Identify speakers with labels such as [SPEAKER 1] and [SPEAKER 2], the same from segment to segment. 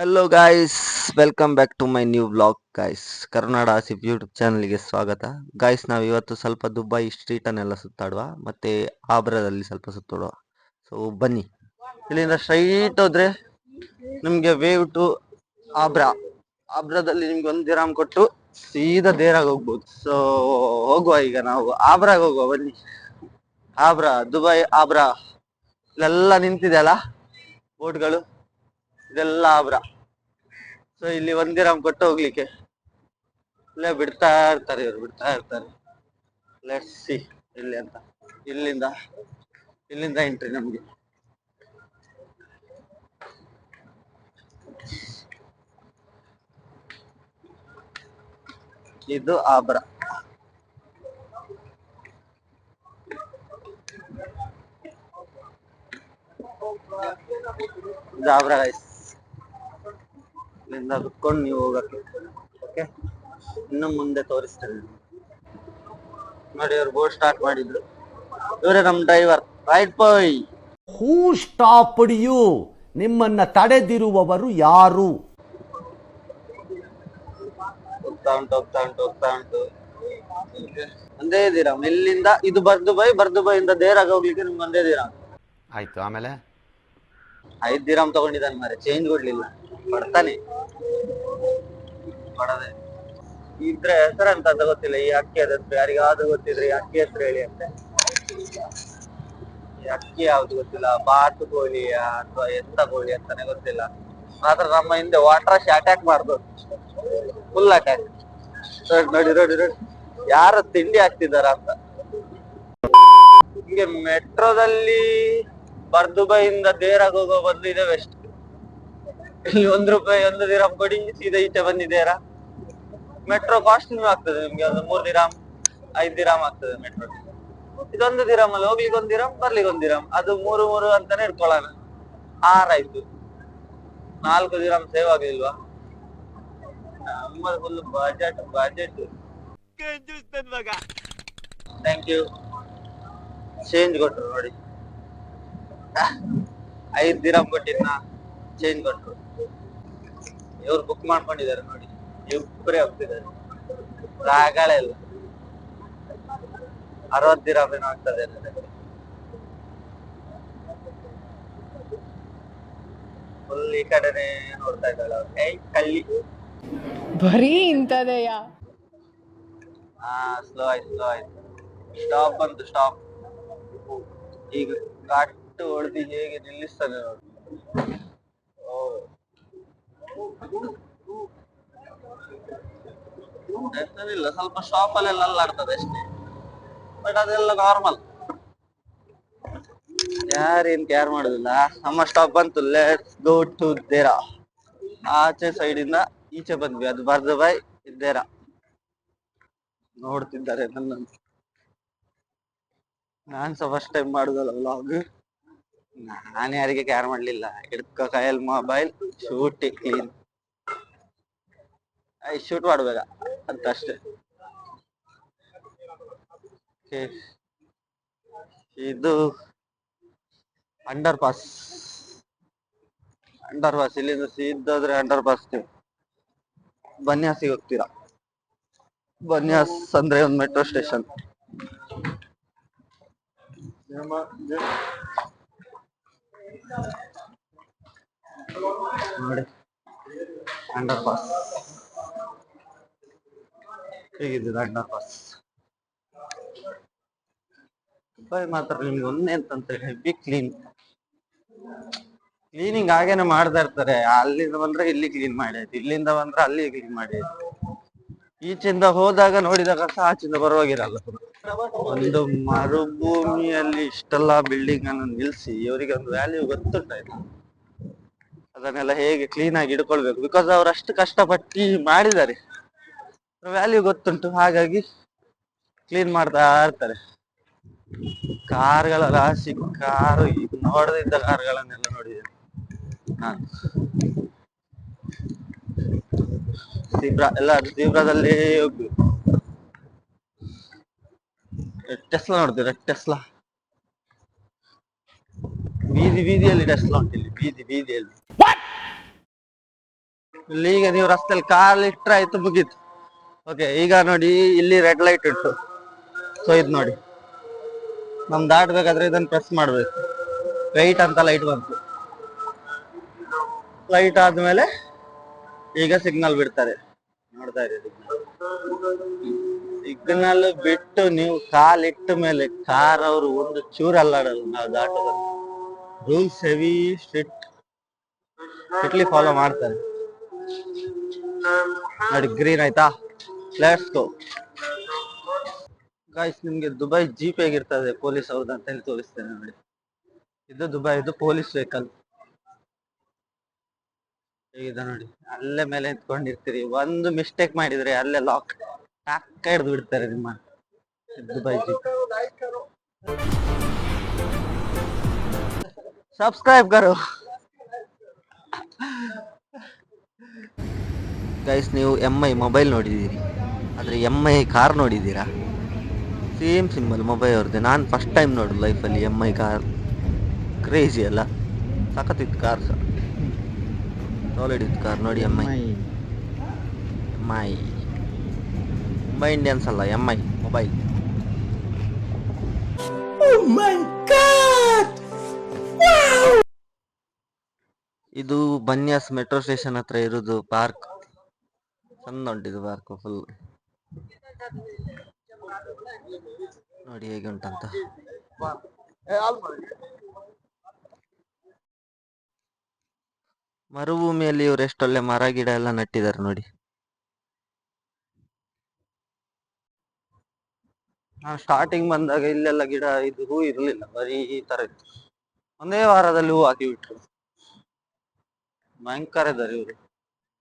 [SPEAKER 1] Hello guys, welcome back to my new vlog guys. ಕರ್ನಾಡ Asif YouTube ಚಾನಲ್ಗೆ ಸ್ವಾಗತ guys. ನಾವು ಇವತ್ತು ಸ್ವಲ್ಪ ದುಬೈ ಸ್ಟ್ರೀಟನ್ನೆಲ್ಲ ಸುತ್ತಾಡುವ ಮತ್ತೆ ಆಬ್ರಾದಲ್ಲಿ ಸ್ವಲ್ಪ ಸುತ್ತಾಡುವ. ಸೊ ಬನ್ನಿ, ಇಲ್ಲಿಂದ ಸ್ಟ್ರೈಟ್ ಹೋದ್ರೆ ನಿಮ್ಗೆ ವೇವ್ ಟು ಆಬ್ರಾ. ಆಬ್ರಾದಲ್ಲಿ ನಿಮ್ಗೆ 1 ದಿರಾಮ್ ಕೊಟ್ಟು ಸೀದಾ ದೇರಾಗ ಹೋಗ್ಬೋದು. ಸೊ ಹೋಗುವ, ಈಗ ನಾವು ಆಬ್ರಾಗ ಹೋಗುವ ಬನ್ನಿ. ಆಬ್ರಾ, ದುಬೈ ಆಬ್ರಾ. ಇಲ್ಲೆಲ್ಲ ನಿಂತಿದೆ ಅಲ್ಲ ಬೋಟ್ಗಳು, ಇದೆಲ್ಲ ಆಬ್ರಾ. ಸೊ ಇಲ್ಲಿ 1 ದಿರಾಮ್ ಕೊಟ್ಟು ಹೋಗ್ಲಿಕ್ಕೆ ಇಲ್ಲೇ ಬಿಡ್ತಾ ಇರ್ತಾರೆ, ಇವ್ರು ಬಿಡ್ತಾ ಇರ್ತಾರೆ. ಲೆಟ್ಸ್ ಸಿ ಇಲ್ಲಿ ಅಂತ. ಇಲ್ಲಿಂದ ಇಲ್ಲಿಂದ ಎಂಟ್ರಿ ನಮ್ಗೆ. ಇದು ಆಬ್ರಾ. ಇದು ಆಬ್ರಾ ಗೈಸ್. ಇಲ್ಲಿಂದ ಕುತ್ಕೊಂಡು ನೀವು ಹೋಗಕ್ಕೆ. ಓಕೆ, ಇನ್ನು ಮುಂದೆ ತೋರಿಸ್ತೇನೆ ನೋಡಿ. ಅವ್ರು ಬೋಟ್ ಸ್ಟಾರ್ಟ್ ಮಾಡಿದ್ರು, ಇವರೇ ನಮ್ driver. Right bye.
[SPEAKER 2] Who stopped you? ನಿಮ್ಮನ್ನ ತಡೆದಿರುವವರು ಯಾರು?
[SPEAKER 1] ಹೋಗ್ತಾ ಉಂಟು ಹೋಗ್ತಾ ಉಂಟು ಹೋಗ್ತಾ ಉಂಟು. ಒಂದೇ ದಿರಾಮ್. ಇಲ್ಲಿಂದ ಇದು ಬರ್ದುಬೈಯಿಂದ ದೇರಾಗ ಹೋಗ್ಲಿಕ್ಕೆ ನಿಮ್ಗೆ 1 ದಿರಾಮ್.
[SPEAKER 2] ಆಯ್ತು, ಆಮೇಲೆ
[SPEAKER 1] 5 ದಿರಾಮ್ ತಗೊಂಡಿದ್ದಾನೆ ಮಾರೆ, ಚೇಂಜ್ ಕೊಡ್ಲಿಲ್ಲ. ಬರ್ತಾನೆ ಕೊಡದೆ. ಇದ್ರೆ ಹೆಸರಂತ ಅಂತ ಗೊತ್ತಿಲ್ಲ ಈ ಅಕ್ಕಿ ಹೆಸರು. ಯಾರಿಗಾದ್ರೂ ಗೊತ್ತಿದ್ರೆ ಈ ಅಕ್ಕಿ ಹೆಸರು ಹೇಳಿ ಅಂತೆ. ಈ ಅಕ್ಕಿ ಯಾವ್ದು ಗೊತ್ತಿಲ್ಲ, ಬಾತು ಕೋಳಿಯ ಅಥವಾ ಎಂತ ಕೋಳಿ ಅಂತಾನೆ ಗೊತ್ತಿಲ್ಲ. ಮಾತ್ರ ನಮ್ಮ ಹಿಂದೆ ವಾಟರ್ ಅಟ್ಯಾಕ್ ಮಾಡ್ಬೋದು, ಫುಲ್ ಅಟ್ಯಾಕ್. ನೋಡಿ ನೋಡಿ ನೋಡಿ, ಯಾರು ತಿಂಡಿ ಹಾಕ್ತಿದಾರ ಅಂತ. ಹಿಂಗೆ ಮೆಟ್ರೋದಲ್ಲಿ ಬರ್ದುಬೈಯಿಂದ ದೇರಾಗ ಹೋಗೋ ಬದಲು ಇದೆ ಬೆಸ್ಟ್. ಇಲ್ಲಿ 1 ರೂಪಾಯಿ 1 ದಿರಾಮ್ ಕೊಡಿ ಸೀದಾ ಈಚೆ ಬಂದಿದ್ದೇರಾ. ಮೆಟ್ರೋ ಕಾಸ್ಟ್ಲಿನೂ ಆಗ್ತದೆ ನಿಮ್ಗೆ, ಒಂದು 3 ದಿರಾಮ್ 5 ದಿರಾಮ್ ಆಗ್ತದೆ ಮೆಟ್ರೋ. ಇದು 1 ದಿರಾಮ್ ಅಲ್ಲಿ ಹೋಗ್ಲಿಕ್ಕೆ 1 ದಿರಾಮ್, ಬರ್ಲಿಕ್ಕೆ 1 ದಿರಾಮ್. ಅದು 3 ಅಂತಾನೆ ಇಟ್ಕೊಳ್ಳೋಣ. 6 ಆಯ್ತು, 4 ದಿರಾಮ್ ಸೇವ್ ಆಗ್ಲಿಲ್ವಾ? ನಮ್ಮದು full budget budget. Thank you. Change ಕೊಟ್ರು ನೋಡಿ. 5 ದಿರಾಮ್ ಕೊಟ್ಟಿದ್ನ, ಚೇಂಜ್ ಕೊಟ್ರು. ಇವ್ರು ಬುಕ್ ಮಾಡ್ಕೊಂಡಿದ್ದಾರೆ ನೋಡಿ, ಇಬ್ಬರೇ ಹೋಗ್ತಿದ್ದಾರೆ. ರಾಗಳೇ ಇಲ್ಲ. 60 ದಿರಾಮ್ ಏನೋ ಆಗ್ತದೆ. ಫುಲ್ ಈ ಕಡೆನೆ ನೋಡ್ತಾ ಇದ್ದಾಳೆ ಅವ್ರು. ಕಳ್ಳಿ.
[SPEAKER 3] ಬರೀ ಇಂಥದೆಯಾ?
[SPEAKER 1] ಸ್ಲೋ ಆಯ್ತು ಸ್ಲೋ ಆಯ್ತು. ಸ್ಟಾಪ್ ಬಂತು, ಸ್ಟಾಪ್. ಈಗ ಕಟ್ಟು ಹೊಡೆದು ಹೇಗೆ ನಿಲ್ಲಿಸ್ತಾನೆ ನೋಡಿ. ಓ, ಎಂತದಿಲ್ಲ, ಸ್ವಲ್ಪ ಸ್ಟಾಪ್ ಅಲ್ಲೆಲ್ಲ ಅಲ್ಲಾಡ್ತದೆ ಅಷ್ಟೇ, ಬಟ್ ಅದೆಲ್ಲ ನಾರ್ಮಲ್. ಯಾರೇನ್ ಕೇರ್ ಮಾಡುದಿಲ್ಲ. ನಮ್ಮ ಸ್ಟಾಪ್ ಬಂತು, ಲೆಟ್ಸ್ ಗೋ ಟು ದೇರಾ. ಆಚೆ ಸೈಡ್ ಇಂದ ಈಚೆ ಬಂದ್ವಿ, ಅದು ಬರ್ದುಬೈ ದೇರಾ. ನೋಡ್ತಿದ್ದಾರೆ ನನ್ನನ್ನು. ನಾನ್ಸ ಫಸ್ಟ್ ಟೈಮ್ ಮಾಡುದಲ್ಲ ವ್ಲಾಗ್. ನಾನು ಯಾರಿಗೆ ಕೇರ್ ಮಾಡ್ಲಿಲ್ಲ. ಹಿಡ್ಕೊ ಕೈಯಲ್ಲಿ ಮೊಬೈಲ್, ಶೂಟ್ ಕ್ಲೀನ್. ಶೂಟ್ ಮಾಡ್ಬೇಕ ಅಂತ ಅಷ್ಟೇ. ಇದು ಅಂಡರ್ ಪಾಸ್. ಇಲ್ಲಿಂದ ಸೀದಾದ್ರೆ ಅಂಡರ್ ಪಾಸ್. ಬನ್ಯಾಸಿಗೆ ಹೋಗ್ತೀರಾ? ಬನ್ಯಾಸ್ ಅಂದ್ರೆ ಒಂದು ಮೆಟ್ರೋ ಸ್ಟೇಷನ್. ನೋಡಿ ಅಂಡರ್ ಪಾಸ್ ಹೇಗಿದೆ. ಅಂಡರ್ ಪಾಸ್ ದುಬೈ ಮಾತ್ರ ನಿಮ್ಗೆ ಒಂದೇ ಅಂತಂದ್ರೆ ಹೆವಿ ಕ್ಲೀನಿಂಗ್ ಹಾಗೇನೆ ಮಾಡ್ತಾ ಇರ್ತಾರೆ. ಅಲ್ಲಿಂದ ಬಂದ್ರೆ ಇಲ್ಲಿ ಕ್ಲೀನ್ ಮಾಡಿ ಆಯ್ತು, ಇಲ್ಲಿಂದ ಬಂದ್ರೆ ಅಲ್ಲಿ ಕ್ಲೀನ್ ಮಾಡಿ ಆಯ್ತು. ಈಚಿಂದ ಹೋದಾಗ ನೋಡಿದಾಗ ಸಹ ಆಚಿಂದ ಬರುವಾಗಿರಲ್ಲ. ಒಂದು ಮರುಭೂಮಿಯಲ್ಲಿ ಇಷ್ಟೆಲ್ಲ ಬಿಲ್ಡಿಂಗ್ ಅನ್ನು ನಿಲ್ಸಿ ಇವರಿಗೆ ಒಂದು ವ್ಯಾಲ್ಯೂ ಗೊತ್ತುಂಟಾಯ್ತು. ಅದನ್ನೆಲ್ಲ ಹೇಗೆ ಕ್ಲೀನ್ ಆಗಿ ಇಡ್ಕೊಳ್ಬೇಕು, ಬಿಕಾಸ್ ಅವ್ರು ಅಷ್ಟು ಕಷ್ಟಪಟ್ಟು ಮಾಡಿದ್ದಾರೆ. ವ್ಯಾಲ್ಯೂ ಗೊತ್ತುಂಟು, ಹಾಗಾಗಿ ಕ್ಲೀನ್ ಮಾಡ್ತಾ ಇರ್ತಾರೆ. ಕಾರ್ಗಳ ರಾಶಿ, ಕಾರು ನೋಡದಿದ್ದ ಕಾರ್ಗಳನ್ನೆಲ್ಲ ನೋಡಿದ್ದೇನೆ ನಾನು. ಎಲ್ಲ ಝೀಬ್ರಾದಲ್ಲಿ ಹೋಗ್ಬೇಕು. ಟೆಸ್ಲಾ ನೋಡ್ತೀರ? ಟೆಸ್ಲಾ ಬೀದಿಯಲ್ಲಿ ಟೆಸ್ಲಾ ಉಂಟು ಇಲ್ಲಿ, ಬೀದಿಯಲ್ಲಿ. ಇಲ್ಲಿ ಈಗ ನೀವು ರಸ್ತೆಯಲ್ಲಿ ಕಾಲಿಟ್ರೆ ಆಯ್ತು, ಮುಗೀತು. ಓಕೆ, ಈಗ ನೋಡಿ ಇಲ್ಲಿ ರೆಡ್ ಲೈಟ್ ಇಟ್ಟು. ಸೊ ಇದು ನೋಡಿ, ನಮ್ ದಾಟ್ಬೇಕಾದ್ರೆ ಇದನ್ನ ಪ್ರೆಸ್ ಮಾಡ್ಬೇಕು. ವೈಟ್ ಅಂತ ಲೈಟ್ ಬಂತು. ಲೈಟ್ ಆದ್ಮೇಲೆ ಈಗ ಸಿಗ್ನಲ್ ಬಿಡ್ತಾರೆ, ನೋಡ್ತಾ ಇದ್ದೀವಿ. ಸಿಗ್ನಲ್ ಬಿಟ್ಟು ನೀವು ಕಾಲಿಟ್ಟ ಮೇಲೆ ಕಾರ್ ಅವರು ಒಂದು ಚೂರು ಅಲ್ಲಾಡಲ್ಲ. ನಾವು ದಾಟೋದು ರೂಲ್ಸ್ ಹೆವಿ ಸ್ಟ್ರಿಕ್ಟ್ಲಿ ಫಾಲೋ ಮಾಡ್ತಾರೆ. ನೋಡಿ ಗ್ರೀನ್ ಆಯ್ತಾ, ಲೆಟ್ಸ್ ಗೋ. ಗಾಯ್ಸ್, ನಿಮ್ಗೆ ದುಬೈ ಜೀಪ್ ಹೇಗಿರ್ತದೆ ಪೊಲೀಸ್ ಅವ್ರದ್ದು ಅಂತ ಹೇಳಿ ತೋರಿಸ್ತೇನೆ ನೋಡಿ. ಇದು ದುಬೈ, ಇದು ಪೊಲೀಸ್ ವೆಹಿಕಲ್ ಹೇಗಿದೆ ನೋಡಿ. ಅಲ್ಲೇ ಮೇಲೆ ನಿಂತ್ಕೊಂಡಿರ್ತೀರಿ, ಒಂದು ಮಿಸ್ಟೇಕ್ ಮಾಡಿದ್ರೆ ಅಲ್ಲೇ ಲಾಕ್ ಟಕ್ಕ ಹಿಡ್ದು ಬಿಡ್ತಾರೆ ನಿಮ್ಮ. Dubai jeep. ಸಬ್ಸ್ಕ್ರೈಬ್ ಕರೋ ಗೈಸ್. ನೀವು MI ಮೊಬೈಲ್ ನೋಡಿದ್ದೀರಿ, ಆದರೆ MI ಕಾರ್ ನೋಡಿದ್ದೀರಾ? ಸೇಮ್ ಸಿಂಬಲ್ ಮೊಬೈಲ್ ಅವ್ರದ್ದೆ. ನಾನು ಫಸ್ಟ್ ಟೈಮ್ ನೋಡು ಲೈಫಲ್ಲಿ MI ಕಾರ್. ಕ್ರೇಜಿ ಅಲ್ಲ, ಸಖತ್ತಿತ್ತು ಕಾರ್ ಸಹ, ಸಾಲಿಡ್ ಇತ್ತು ಕಾರ್ ನೋಡಿ. MI ಮುಂಬೈ ಇಂಡಿಯನ್ಸ್ ಅಲ್ಲ, MI ಮೊಬೈಲ್. ಇದು ಬನ್ಯಾಸ್ ಮೆಟ್ರೋ ಸ್ಟೇಷನ್ ಹತ್ರ ಇರೋದು ಪಾರ್ಕ್. ಚಂದ ಉಂಟಿದು ಪಾರ್ಕ್ ಫುಲ್. ನೋಡಿ ಹೇಗೆ ಉಂಟಂತ. ಮರುಭೂಮಿಯಲ್ಲಿ ಇವರು ಎಷ್ಟೊಳ್ಳೆ ಮರ ಗಿಡ ಎಲ್ಲ ನೆಟ್ಟಿದ್ದಾರೆ ನೋಡಿ. ನಾನು ಸ್ಟಾರ್ಟಿಂಗ್ ಬಂದಾಗ ಇಲ್ಲೆಲ್ಲ ಗಿಡ ಇದು ಹೂ ಇರ್ಲಿಲ್ಲ, ಬರೀ ಈ ತರ ಇತ್ತು. ಒಂದೇ ವಾರದಲ್ಲಿ ಹೂ ಹಾಕಿ ಬಿಟ್ರು. ಭಯಂಕರ ಇದ್ದಾರೆ ಇವರು.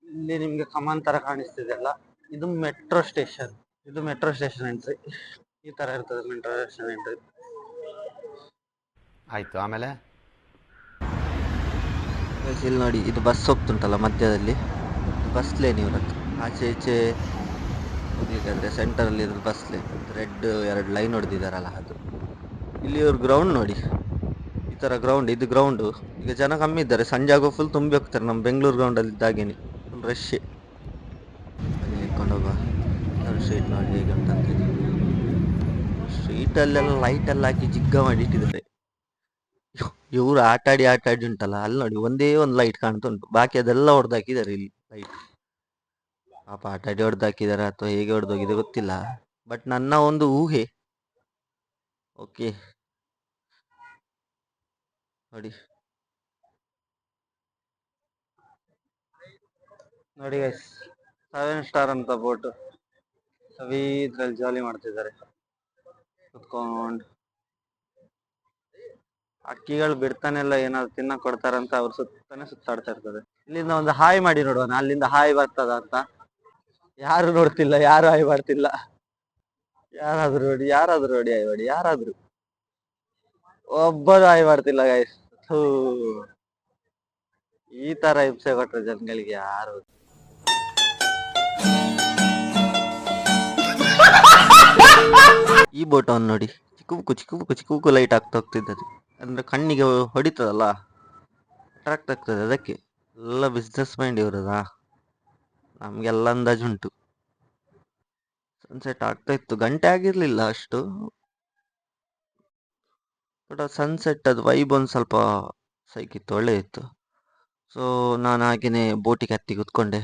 [SPEAKER 1] ಇಲ್ಲಿ ನಿಮ್ಗೆ ಕಮಾನ್ ತರ ಕಾಣಿಸ್ತಿದೆ ಅಲ್ಲ, ಇದು ಮೆಟ್ರೋ ಸ್ಟೇಷನ್. ಇದು ಮೆಟ್ರೋ ಸ್ಟೇಷನ್ ಎಂಟ್ರಿ. ಈ ತರ ಇರ್ತದೆ ಮೆಟ್ರೋ ಸ್ಟೇಷನ್ ಎಂಟ್ರಿ.
[SPEAKER 2] ಆಯ್ತು, ಆಮೇಲೆ
[SPEAKER 1] ಇಲ್ಲಿ ನೋಡಿ, ಇದು ಬಸ್ ಹೋಗ್ತುಂಟಲ್ಲ ಮಧ್ಯದಲ್ಲಿ, ಬಸ್ ಲೇನ್ ಇವ್ರದ್ದು. ಆಚೆ ಈಚೆ ಹೋಗ್ಲಿಕ್ಕಾದ್ರೆ ಸೆಂಟರಲ್ಲಿ ಇರೋದು ಬಸ್ ಲೇನ್. ರೆಡ್ 2 ಲೈನ್ ಹೊಡೆದಿದ್ದಾರಲ್ಲ ಅದು. ಇಲ್ಲಿ ಇವ್ರ ಗ್ರೌಂಡ್ ನೋಡಿ, ಈ ತರ ಗ್ರೌಂಡ್. ಇದು ಗ್ರೌಂಡು. ಈಗ ಜನ ಕಮ್ಮಿ ಇದ್ದಾರೆ, ಸಂಜೆ ಆಗೋ ಫುಲ್ ತುಂಬಿ ಹೋಗ್ತಾರೆ. ನಮ್ಮ ಬೆಂಗಳೂರು ಗ್ರೌಂಡಲ್ಲಿ ಇದ್ದಾಗೇನೆ ಫುಲ್ ರಶ್. ಬನ್ನಿ ಇಟ್ಕೊಂಡು ಹೋಗುವ. ಸ್ಟ್ರೀಟ್ ನೋಡಿ ಹೇಗೆ ಉಂಟಂತ. ಸ್ಟ್ರೀಟಲ್ಲೆಲ್ಲ ಲೈಟ್ ಎಲ್ಲ ಹಾಕಿ ಜಿಗ್ಗ ಮಾಡಿ ಇಟ್ಟಿದ್ದಾರೆ. ಇವ್ರು ಆಟಾಡಿ ಉಂಟಲ್ಲ, ಅಲ್ಲಿ ನೋಡಿ ಒಂದೇ ಒಂದು ಲೈಟ್ ಕಾಣ್ತಾ ಉಂಟು, ಬಾಕಿ ಅದೆಲ್ಲ ಹೊಡೆದಾಕಿದ್ದಾರೆ ಇಲ್ಲಿ ಲೈಟ್. ಪಾಪ ಆಟಾಡಿ ಹೊಡೆದಾಕಿದಾರ ಅಥವಾ ಹೇಗೆ ಹೊಡೆದೋಗಿದೆ ಗೊತ್ತಿಲ್ಲ, ಬಟ್ ನನ್ನ ಒಂದು ಊಹೆ. ಓಕೆ ನೋಡಿ ನೋಡಿ ಗೈಸ್, 7 ಸ್ಟಾರ್ ಅಂತ ಬೋಟ್. ಸವಿ ಇದ್ರಲ್ಲಿ ಜಾಲಿ ಮಾಡ್ತಿದ್ದಾರೆ ಕುತ್ಕೊಂಡು. ಅಕ್ಕಿಗಳು ಬಿಡ್ತಾನೆ ಇಲ್ಲ, ಏನಾದ್ರು ತಿನ್ನಕ್ ಕೊಡ್ತಾರಂತ ಅವ್ರು ಸುತ್ತಾನೆ ಸುತ್ತಾಡ್ತಾ ಇರ್ತದೆ. ಇಲ್ಲಿಂದ ಒಂದು ಹಾಯ್ ಮಾಡಿ ನೋಡುವ, ಅಲ್ಲಿಂದ ಹಾಯ್ ಬರ್ತದ ಅಂತ. ಯಾರು ನೋಡ್ತಿಲ್ಲ, ಯಾರು ಹಾಯ್ ಮಾಡ್ತಿಲ್ಲ. ಯಾರಾದ್ರೂ ನೋಡಿ ಹಾಯ್ ಮಾಡಿ, ಯಾರಾದ್ರೂ ಒಬ್ಬರು ಹಾಯ್ ಮಾಡ್ತಿಲ್ಲ ಗೈಸ್. ಈ ತರ ಹಿಂಸೆ ಕೊಟ್ರೆ ಜನಗಳಿಗೆ ಯಾರು. ಈ ಬೋಟ್ ಅನ್ನು ನೋಡಿ, ಚಿಕ್ಕ ಲೈಟ್ ಆಗ್ತಾ ಹೋಗ್ತಿದ್ದದು. ಅಂದ್ರೆ ಕಣ್ಣಿಗೆ ಹೊಡಿತದಲ್ಲ, ಅಟ್ರಾಕ್ಟ್ ಆಗ್ತದೆ ಅದಕ್ಕೆ. ಎಲ್ಲ ಬಿಸ್ನೆಸ್ ಮೈಂಡ್ ಇವರದ. ನಮ್ಗೆಲ್ಲ ಅಂದಾಜುಂಟು. ಸನ್ಸೆಟ್ ಆಗ್ತಾ ಇತ್ತು, ಗಂಟೆ ಆಗಿರ್ಲಿಲ್ಲ ಅಷ್ಟು, ಬಟ್ ಸನ್ಸೆಟ್ ಅದು ವೈಬ್ ಒಂದು ಸ್ವಲ್ಪ ಸೈಕಿತ್ತು, ಒಳ್ಳೆ ಇತ್ತು. ಸೊ ನಾನು ಹಾಗೇನೆ ಬೋಟಿಗೆ ಹತ್ತಿ ಕುತ್ಕೊಂಡೆ.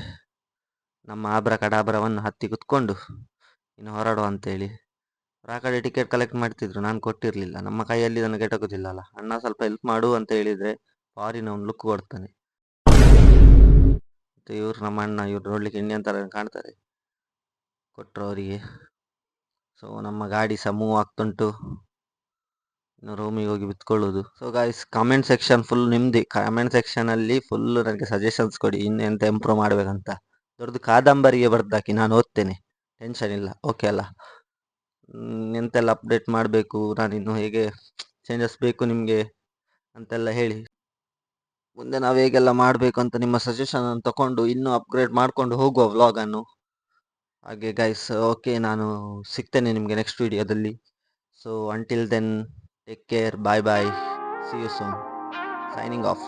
[SPEAKER 1] ನಮ್ಮ ಆಬ್ರ ಕಡಾಬ್ರವನ್ನು ಹತ್ತಿ ಕುತ್ಕೊಂಡು ಇನ್ನು ಹೊರಡುವ ಅಂತೇಳಿ. ಆ ಕಡೆ ಟಿಕೆಟ್ ಕಲೆಕ್ಟ್ ಮಾಡ್ತಿದ್ರು, ನಾನು ಕೊಟ್ಟಿರ್ಲಿಲ್ಲ. ನಮ್ಮ ಕೈಯಲ್ಲಿ ನನಗೆ ಎಟಕುದಿಲ್ಲಲ್ಲ. ಅಣ್ಣ ಸ್ವಲ್ಪ ಹೆಲ್ಪ್ ಮಾಡು ಅಂತ ಹೇಳಿದ್ರೆ ಫಾರಿನ್ ಅವ್ನು ಲುಕ್ ಕೊಡ್ತಾನೆ. ಮತ್ತೆ ಇವ್ರು ನಮ್ಮ ಅಣ್ಣ, ಇವ್ರು ನೋಡ್ಲಿಕ್ಕೆ ಇಂಡಿಯನ್ ತರ ಕಾಣ್ತಾರೆ, ಕೊಟ್ರು ಅವರಿಗೆ. ಸೊ ನಮ್ಮ ಗಾಡಿ ಸಹ ಮೂವ್ ಆಗ್ತುಂಟು, ಇನ್ನು ರೂಮಿಗೆ ಹೋಗಿ ಬಿತ್ಕೊಳ್ಳೋದು. So guys, comment section full ನಿಮ್ದು. ಕಾಮೆಂಟ್ ಸೆಕ್ಷನ್ ಅಲ್ಲಿ ಫುಲ್ ನನಗೆ ಸಜೆಷನ್ಸ್ ಕೊಡಿ, ಇನ್ನು ಎಂತ ಇಂಪ್ರೂವ್ ಮಾಡ್ಬೇಕಂತ. ದೊಡ್ಡದು ಕಾದಂಬರಿಗೆ ಬರ್ದಾಕಿ, ನಾನು ಓದ್ತೇನೆ, ಟೆನ್ಷನ್ ಇಲ್ಲ. ಓಕೆ ಅಲ್ಲ? ಎಂತೆಲ್ಲ ಅಪ್ಡೇಟ್ ಮಾಡಬೇಕು, ನಾನು ಇನ್ನು ಹೇಗೆ ಚೇಂಜಸ್ ಬೇಕು ನಿಮಗೆ ಅಂತೆಲ್ಲ ಹೇಳಿ. ಮುಂದೆ ನಾವು ಹೇಗೆಲ್ಲ ಮಾಡಬೇಕು ಅಂತ ನಿಮ್ಮ ಸಜೆಷನ್ ಅನ್ನು ತಗೊಂಡು ಇನ್ನೂ ಅಪ್ಗ್ರೇಡ್ ಮಾಡ್ಕೊಂಡು ಹೋಗುವ ವ್ಲಾಗನ್ನು. ಹಾಗೆ ಗೈಸ್, ಓಕೆ, ನಾನು ಸಿಗ್ತೇನೆ ನಿಮಗೆ ನೆಕ್ಸ್ಟ್ ವಿಡಿಯೋದಲ್ಲಿ. So until then, take care, bye bye, see you soon, signing of.